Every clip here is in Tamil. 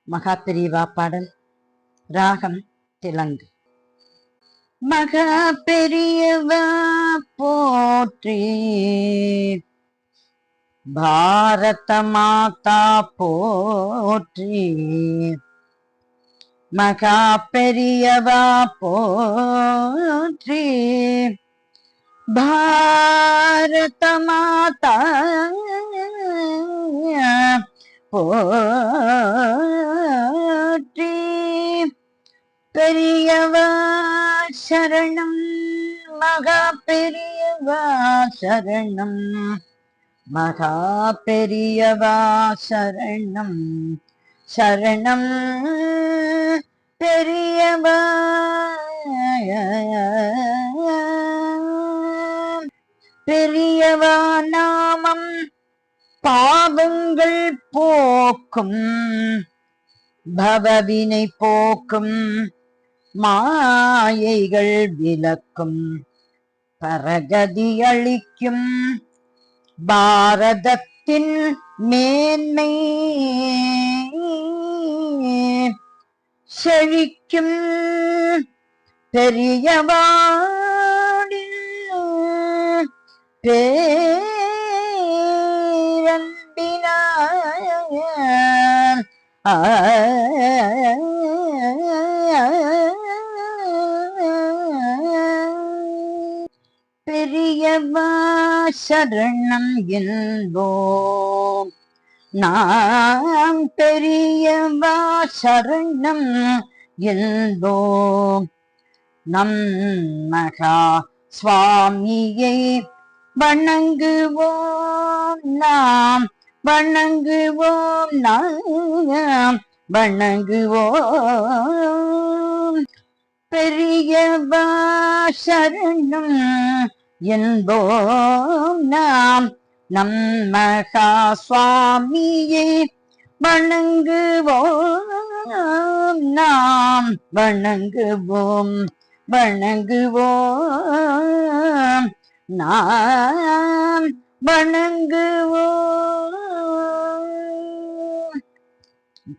மகா பெரியவா பாடல். ராகம் திலங்கு. மகா பெரியவா போற்றி, பாரத மாதா போற்றி. மகா பெரியவா போற்றி, பாரத மாதா போற்றி. பெரியவா சரணம், மகா பெரியவா சரணம், மகா பெரியவா சரணம் சரணம். பெரியவா பெரியவா நாமம் பாவங்கள் போக்கும், பவவினை போக்கும், மாயைகள் விலக்கும், பரகதி அளிக்கும், பாரதத்தின் மேன்மை செழிக்கும். பெரியவாடின் பேரன்பினார் பெரியவா சரணம் என்போம் நாம், பெரியவா சரணம் என்போம். நம் மகா சுவாமியை வணங்குவோம் நாம், வணங்குவோம் நாம், வணங்குவோம். பெரியவா சரணம் என்போம் நாம், நம் மகா சுவாமியை வணங்குவோம் நாம், வணங்குவோம் வணங்குவோம் நாம், வணங்குவோம்.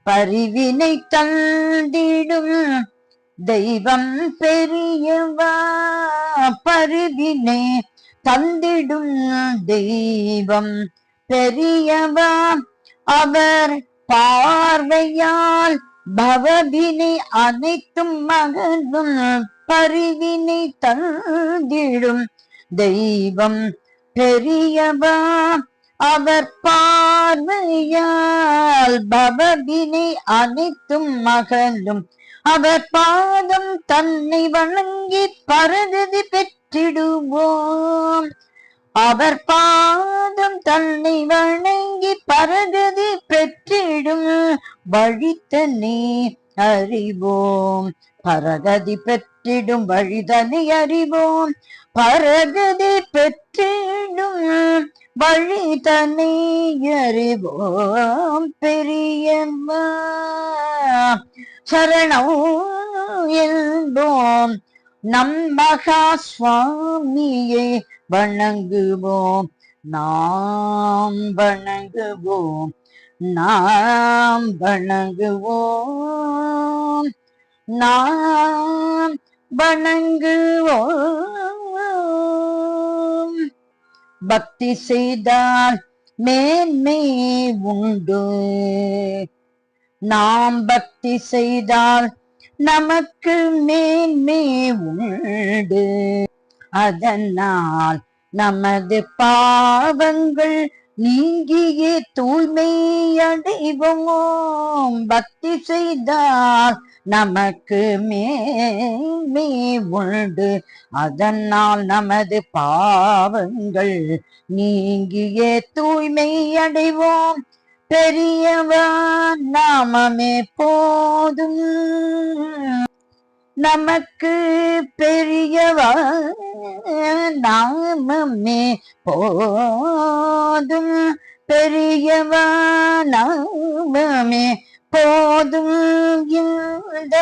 பரிவினை தந்திடும் தெய்வம் பெரியவா, பரிவினை தந்திடும் தெய்வம் பெரியவா. அவர் பார்வையால் பவவினை அனைத்தும் மகனும், பரிவினை தந்திடும் தெய்வம் பெரியவா. அவர் பார்வையால் பவவினை அனைத்தும் மகனும், அவர் பாதம் தன்னை வணங்கி பரகதி பெற்றிடுவோம். அவர் பாதம் தன்னை வணங்கி பரகதி பெற்றிடும் வழித்தனை அறிவோம். பரகதி பெற்றிடும் வழிதனை அறிவோம், பரகதி பெற்றிடும் வழிதனை அறிவோம். பெரியவா சரணம் என்போம், நம் மகா சுவாமியை வணங்குவோம் நாம், வணங்குவோம் நாம், வணங்குவோம் நாம், வணங்குவோம். பக்தி செய்தால் மேன்மை உண்டு, நாம் பக்தி செய்தால் நமக்கு மேன்மை உண்டு. அதனால் நமது பாவங்கள் நீங்கியே தூய்மை அடைவோம். பக்தி செய்தால் நமக்கு மேன்மை உண்டு, அதனால் நமது பாவங்கள் நீங்கியே தூய்மை அடைவோம். பெரியவா நாமமே போதும் நமக்கு, பெரியவா நாமமே போதும், பெரியவா நாமமே போதும். இந்த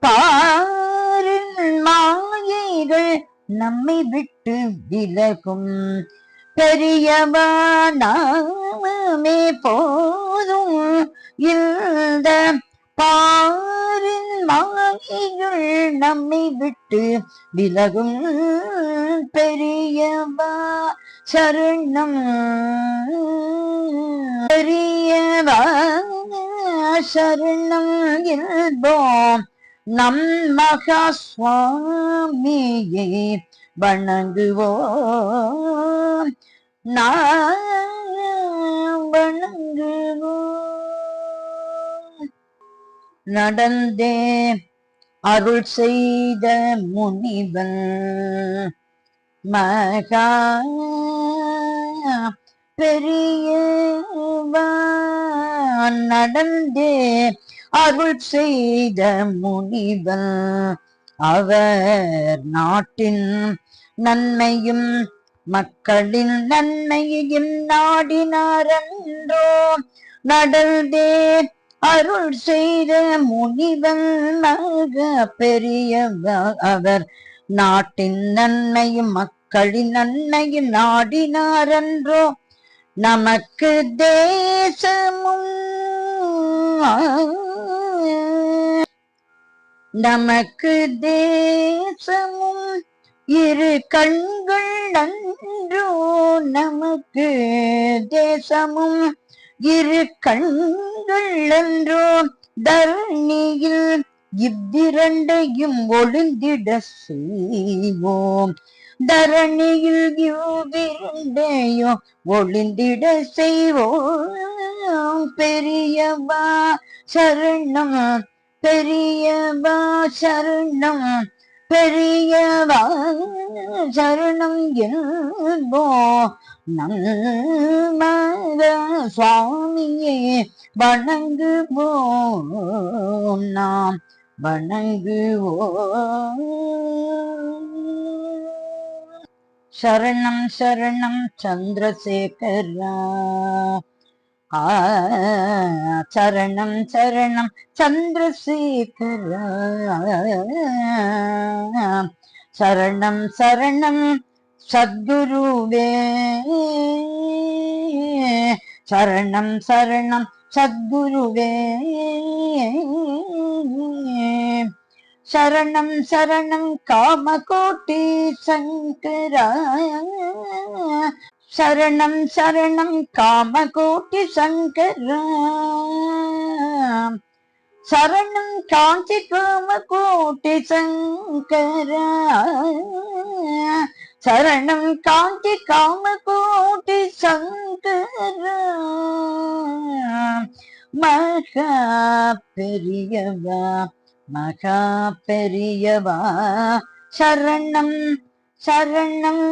பாரின் மாயைகள் நம்மை விட்டு விலகும், பெரியவா நாமே போதும் இந்த பாரின் மாயையுள் நம்மை விட்டு விலகும் பெரியவா சரணம் பெரியவா சரணம் என்போம் நம் மகா சுவாமியை வணங்குவோம் நாம் வணங்குவோம். நடந்தே அருள் செய்த முனிவன் மகா பெரியவன் நடந்தே அருள் செய்த முனிவன் அவர் நாட்டின் நன்மையும் மக்களின் நன்மையையும் நாடினாரன்றோ நடந்தே அருள் செய்த முனிவன் மக பெரியவர் அவர் நாட்டின் நன்மையும் மக்களின் நன்மையும் நாடினாரன்றோ நமக்கு தேசமும் நமக்கு தேசமும் இரு கண்கள் நன்றோ நமக்கு தேசமும் இரு கண்கள் நன்றோ தரணியில் இவ்விரண்டையும் ஒளிந்திட செய்வோம் தரணியில் இவ்விரண்டையும் ஒளிந்திட செய்வோம் பெரியவா சரணம் பெரியவா சரணம் பெரியவா சரணம் என்போம் நம்ம சுவாமியே வணங்குவோம் நாம் வணங்குவோம். சரணம் சரணம் சந்திரசேகரா சரணம் சரணம் சந்திரசேகரா சரணம் சரணம் சத்குருவே சரணம் சரணம் சத்குருவே சரணம் சரணம் காமகோட்டி சங்கரா சரணம் சரணம் காமகோட்டி சங்கரா சரணம் காஞ்சி காமகோட்டி சங்கரா சரணம் காஞ்சி காமகோட்டி சங்கரா மகா பெரியவா மகா பெரியவா சரணம் சரணம்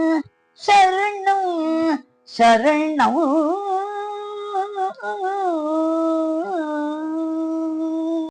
சரணம் சரணம்